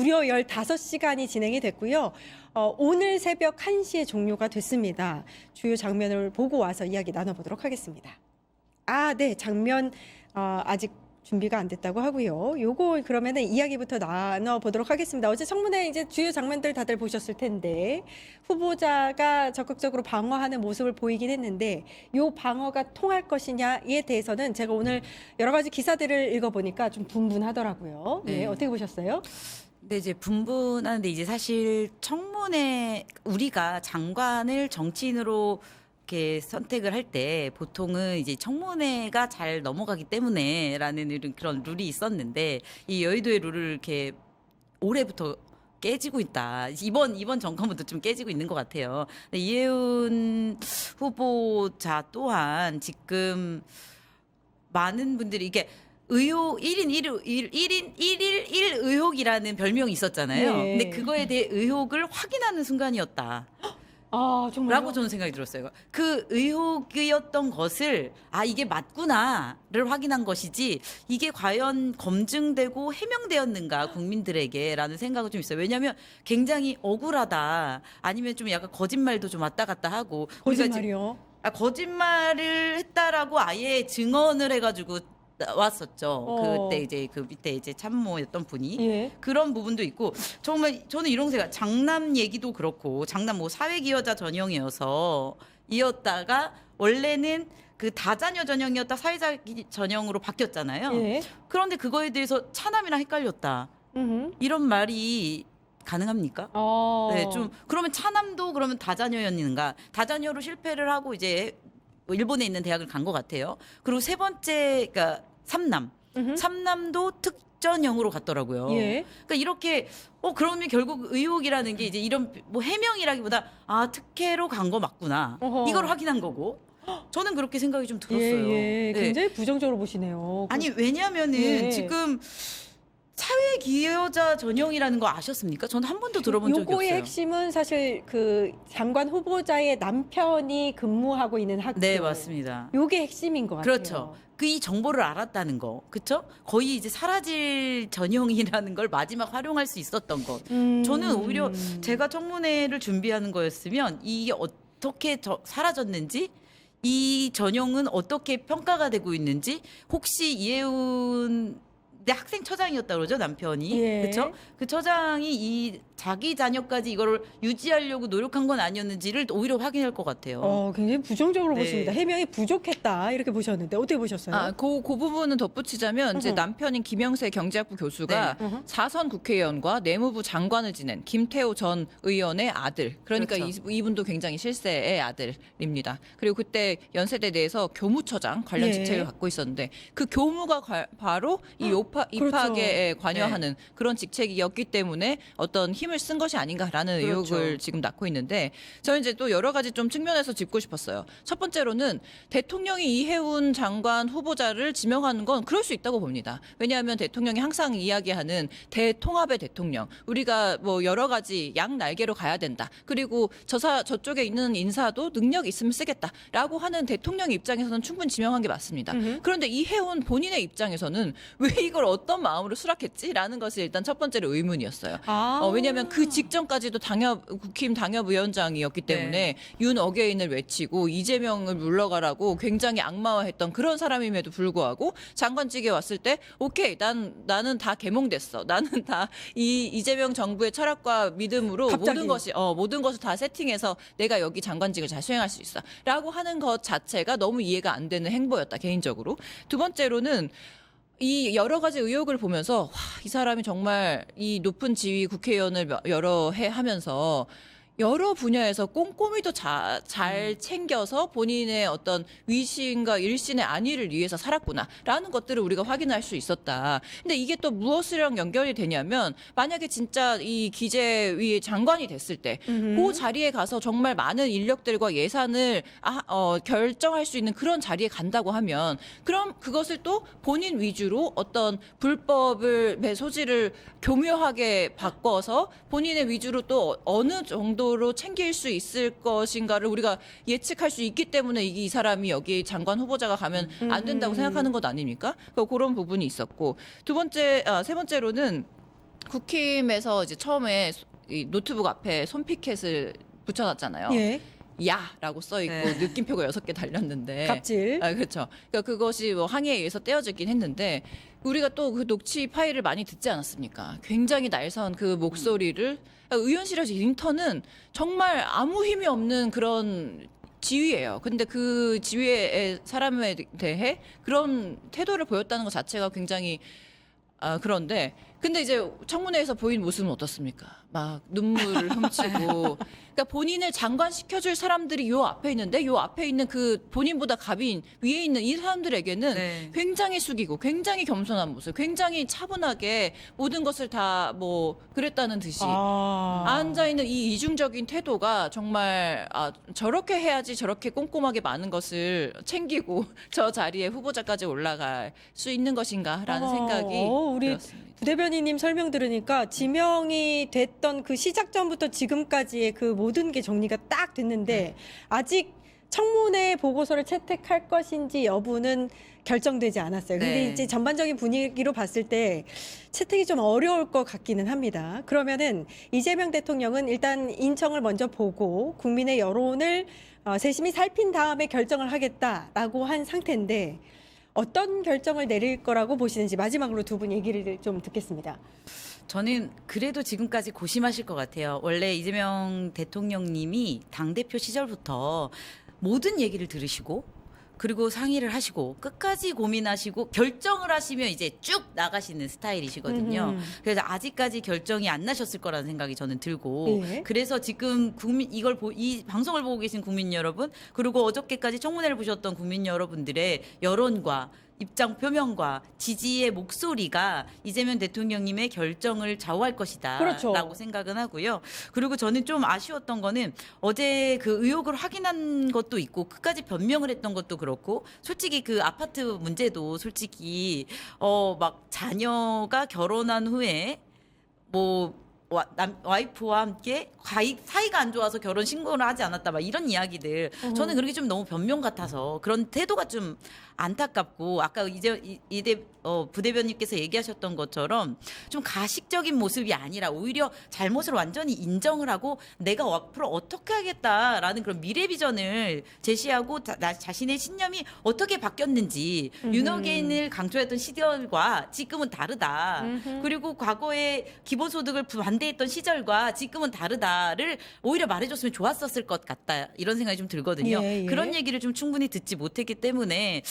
무려 15시간이 진행이 됐고요. 오늘 새벽 1시에 종료가 됐습니다. 주요 장면을 보고 와서 이야기 나눠보도록 하겠습니다. 네, 장면 아직 준비가 안 됐다고 하고요. 요거 그러면은 이야기부터 나눠보도록 하겠습니다. 어제 청문회 이제 주요 장면들 다들 보셨을 텐데 후보자가 적극적으로 방어하는 모습을 보이긴 했는데 요 방어가 통할 것이냐에 대해서는 제가 오늘 여러 가지 기사들을 읽어보니까 좀 분분하더라고요. 네, 어떻게 보셨어요? 근데 이제 분분하는데 이제 사실 청문회 우리가 장관을 정치인으로 이렇게 선택을 할 때 보통은 이제 청문회가 잘 넘어가기 때문에라는 그런 룰이 있었는데 이 여의도의 룰을 이렇게 올해부터 깨지고 있다. 이번 정권부터 좀 깨지고 있는 것 같아요. 이해운 후보자 또한 지금 많은 분들이 이게 의혹 1인 1일 의혹이라는 별명이 있었잖아요. 네. 근데 그거에 대해 의혹을 확인하는 순간이었다. 정말요? 라고 저는 생각이 들었어요. 그 의혹이었던 것을 이게 맞구나를 확인한 것이지 이게 과연 검증되고 해명되었는가 국민들에게라는 생각이 좀 있어요. 왜냐하면 굉장히 억울하다. 아니면 좀 약간 거짓말도 좀 왔다 갔다 하고. 거짓말이요? 거짓말을 했다라고 아예 증언을 해가지고 나왔었죠. 그때 이제 그 밑에 이제 참모였던 분이 예. 그런 부분도 있고 정말 저는 이런 생각 장남 얘기도 그렇고 장남 뭐 사회기여자 전형이어서 이었다가 원래는 그 다자녀 전형이었다 사회자 전형으로 바뀌었잖아요. 예. 그런데 그거에 대해서 차남이랑 헷갈렸다. 이런 말이 가능합니까? 네, 좀 그러면 차남도 그러면 다자녀였는가? 다자녀로 실패를 하고 이제 일본에 있는 대학을 간 것 같아요. 그리고 세 번째, 그러니까 삼남도 특전형으로 갔더라고요. 예. 그러니까 이렇게 그러면 결국 의혹이라는 게 이제 이런 뭐 해명이라기보다 특혜로 간 거 맞구나. 어허. 이걸 확인한 거고. 저는 그렇게 생각이 좀 들었어요. 예. 네. 굉장히 부정적으로 보시네요. 아니 왜냐면은 예. 지금 사회 기여자 전형이라는 거 아셨습니까? 저는 한 번도 들어본 적이 요거의 없어요. 핵심은 사실 그 장관 후보자의 남편이 근무하고 있는 학교. 네, 맞습니다. 요게 핵심인 것 같아요. 그렇죠. 이 정보를 알았다는 거, 그렇죠? 거의 이제 사라질 전형이라는 걸 마지막 활용할 수 있었던 것. 저는 오히려 제가 청문회를 준비하는 거였으면 이게 어떻게 사라졌는지, 이 전형은 어떻게 평가가 되고 있는지, 혹시 이해운 학생 처장이었다 그러죠 남편이. 예. 그렇죠? 그 처장이 이 자기 자녀까지 이거를 유지하려고 노력한 건 아니었는지를 오히려 확인할 것 같아요. 굉장히 부정적으로 네. 보십니다. 해명이 부족했다 이렇게 보셨는데 어떻게 보셨어요? 그 부분은 덧붙이자면 이제 남편인 김영세 경제학부 교수가 네. 4선 국회의원과 내무부 장관을 지낸 김태호 전 의원의 아들. 그러니까 그렇죠. 이분도 굉장히 실세의 아들입니다. 그리고 그때 연세대 내에서 교무처장 관련 예. 직책을 갖고 있었는데 그 교무가 바로 이 입학에 그렇죠. 관여하는 그런 직책이었기 때문에 어떤 힘을 쓴 것이 아닌가라는 그렇죠. 의혹을 지금 낳고 있는데 저는 이제 또 여러 가지 좀 측면에서 짚고 싶었어요. 첫 번째로는 대통령이 이해운 장관 후보자를 지명하는 건 그럴 수 있다고 봅니다. 왜냐하면 대통령이 항상 이야기하는 대통합의 대통령. 우리가 뭐 여러 가지 양 날개로 가야 된다. 그리고 저쪽에 있는 인사도 능력 있으면 쓰겠다라고 하는 대통령 입장에서는 충분히 지명한 게 맞습니다. 그런데 이해운 본인의 입장에서는 왜 이걸 어떤 마음으로 수락했지라는 것이 일단 첫 번째로 의문이었어요. 왜냐하면 그 직전까지도 국힘 당협위원장이었기 때문에 네. 윤 어게인을 외치고 이재명을 물러가라고 굉장히 악마화했던 그런 사람임에도 불구하고 장관직에 왔을 때 오케이 나는 다 개몽됐어. 나는 다 이재명 정부의 철학과 믿음으로 갑자기. 모든 것을 다 세팅해서 내가 여기 장관직을 잘 수행할 수 있어라고 하는 것 자체가 너무 이해가 안 되는 행보였다 개인적으로. 두 번째로는 이 여러 가지 의혹을 보면서 이 사람이 정말 이 높은 지위 국회의원을 여러 해 하면서 여러 분야에서 꼼꼼히도 잘 챙겨서 본인의 어떤 위신과 일신의 안위를 위해서 살았구나라는 것들을 우리가 확인할 수 있었다. 근데 이게 또 무엇이랑 연결이 되냐면 만약에 진짜 이 기재위 장관이 됐을 때 그 자리에 가서 정말 많은 인력들과 예산을 결정할 수 있는 그런 자리에 간다고 하면 그럼 그것을 또 본인 위주로 어떤 불법의 소지를 교묘하게 바꿔서 본인의 위주로 또 어느 정도 정도로 챙길 수 있을 것인가를 우리가 예측할 수 있기 때문에 이 사람이 여기 장관 후보자가 가면 안 된다고 생각하는 것 아닙니까? 그런 부분이 있었고 세 번째로는 국힘에서 이제 처음에 이 노트북 앞에 손피켓을 붙여놨잖아요. 예. 야라고 써 있고 네. 느낌표가 6개 달렸는데. 갑질. 아, 그렇죠. 그러니까 그것이 뭐 항의에 의해서 떼어지긴 했는데 우리가 또 그 녹취 파일을 많이 듣지 않았습니까? 굉장히 날선 그 목소리를 의원실에서 인턴은 정말 아무 힘이 없는 그런 지위예요. 근데 그 지위의 사람에 대해 그런 태도를 보였다는 것 자체가 굉장히 그런데 근데 이제 청문회에서 보인 모습은 어떻습니까? 막 눈물을 훔치고 그러니까 본인을 장관시켜줄 사람들이 요 앞에 있는데 요 앞에 있는 그 본인보다 갑인 위에 있는 이 사람들에게는 네. 굉장히 숙이고 굉장히 겸손한 모습, 굉장히 차분하게 모든 것을 다 뭐 그랬다는 듯이 앉아 있는 이 이중적인 태도가 정말 저렇게 해야지 저렇게 꼼꼼하게 많은 것을 챙기고 저 자리에 후보자까지 올라갈 수 있는 것인가라는 생각이 우리 들었습니다. 부대변인님 설명 들으니까 지명이 됐던 그 시작 전부터 지금까지의 그 모든 게 정리가 딱 됐는데 아직 청문회 보고서를 채택할 것인지 여부는 결정되지 않았어요. 근데 네. 이제 전반적인 분위기로 봤을 때 채택이 좀 어려울 것 같기는 합니다. 그러면은 이재명 대통령은 일단 인청을 먼저 보고 국민의 여론을 세심히 살핀 다음에 결정을 하겠다라고 한 상태인데 어떤 결정을 내릴 거라고 보시는지 마지막으로 두 분 얘기를 좀 듣겠습니다. 저는 그래도 지금까지 고심하실 것 같아요. 원래 이재명 대통령님이 당대표 시절부터 모든 얘기를 들으시고 그리고 상의를 하시고 끝까지 고민하시고 결정을 하시면 이제 쭉 나가시는 스타일이시거든요. 그래서 아직까지 결정이 안 나셨을 거라는 생각이 저는 들고 예. 그래서 지금 이 방송을 보고 계신 국민 여러분 그리고 어저께까지 청문회를 보셨던 국민 여러분들의 여론과 입장 표명과 지지의 목소리가 이재명 대통령님의 결정을 좌우할 것이다 그렇죠. 라고 생각은 하고요. 그리고 저는 좀 아쉬웠던 거는 어제 그 의혹을 확인한 것도 있고 끝까지 변명을 했던 것도 그렇고 솔직히 그 아파트 문제도 솔직히 막 자녀가 결혼한 후에 뭐 와이프와 함께 사이가 안 좋아서 결혼 신고를 하지 않았다 막 이런 이야기들 저는 그런 게 좀 너무 변명 같아서 그런 태도가 좀 안타깝고 아까 이제 부대변님께서 얘기하셨던 것처럼 좀 가식적인 모습이 아니라 오히려 잘못을 완전히 인정을 하고 내가 앞으로 어떻게 하겠다라는 그런 미래 비전을 제시하고 나 자신의 신념이 어떻게 바뀌었는지 윤호개인을 강조했던 시절과 지금은 다르다. 그리고 과거에 기본소득을 반대했던 시절과 지금은 다르다를 오히려 말해줬으면 좋았었을 것 같다. 이런 생각이 좀 들거든요. 예, 예. 그런 얘기를 좀 충분히 듣지 못했기 때문에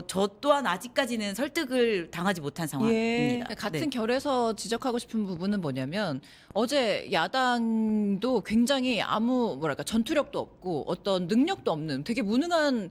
저 또한 아직까지는 설득을 당하지 못한 상황입니다. 같은 네. 결에서 지적하고 싶은 부분은 뭐냐면 어제 야당도 굉장히 전투력도 없고 어떤 능력도 없는 되게 무능한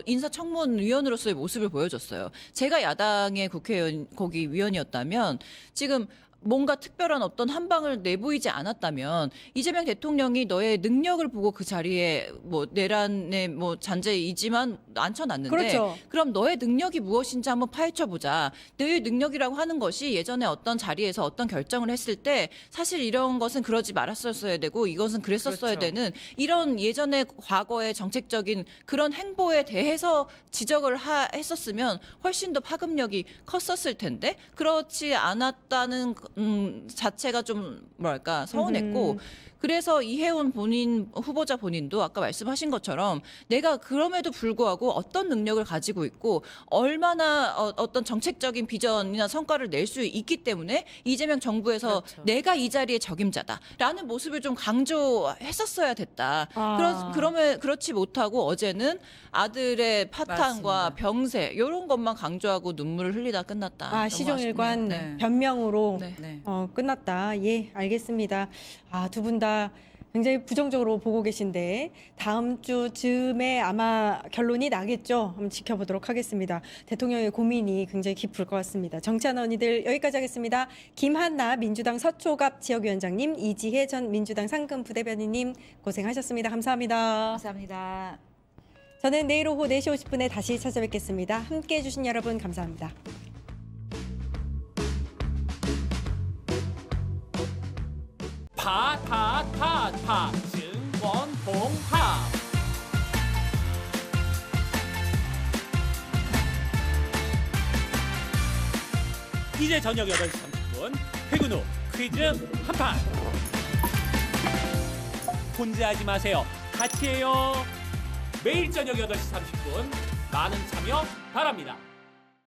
인사청문위원으로서의 모습을 보여줬어요. 제가 야당의 국회의원 거기 위원이었다면 지금 뭔가 특별한 어떤 한방을 내보이지 않았다면 이재명 대통령이 너의 능력을 보고 그 자리에 뭐 내란의 뭐 잔재이지만 앉혀놨는데 그렇죠. 그럼 너의 능력이 무엇인지 한번 파헤쳐보자. 너의 능력이라고 하는 것이 예전에 어떤 자리에서 어떤 결정을 했을 때 사실 이런 것은 그러지 말았었어야 되고 이것은 그랬었어야 그렇죠. 되는 이런 예전의 과거의 정책적인 그런 행보에 대해서 지적을 했었으면 훨씬 더 파급력이 컸었을 텐데 그렇지 않았다는 자체가 좀 서운했고 그래서 이혜원 후보자 본인도 아까 말씀하신 것처럼 내가 그럼에도 불구하고 어떤 능력을 가지고 있고 얼마나 어떤 정책적인 비전이나 성과를 낼 수 있기 때문에 이재명 정부에서 그렇죠. 내가 이 자리의 적임자다라는 모습을 좀 강조했었어야 됐다. 그렇지 못하고 어제는 아들의 파탄과 맞습니다. 병세 이런 것만 강조하고 눈물을 흘리다 끝났다. 너무 시종일관 아쉽네요. 네. 변명으로 네. 네. 끝났다. 예, 알겠습니다. 두 분 다 굉장히 부정적으로 보고 계신데 다음 주 즈음에 아마 결론이 나겠죠. 한번 지켜보도록 하겠습니다. 대통령의 고민이 굉장히 깊을 것 같습니다. 정치한 언니들 여기까지 하겠습니다. 김한나 민주당 서초갑 지역위원장님, 이지혜 전 민주당 상금 부대변인님 고생하셨습니다. 감사합니다. 감사합니다. 저는 내일 오후 4시 50분에 다시 찾아뵙겠습니다. 함께해 주신 여러분 감사합니다. 증권봉합 이제 저녁 8시 30분 퇴근 후 퀴즈 한판. 혼자 하지 마세요. 같이 해요. 매일 저녁 8시 30분 많은 참여 바랍니다.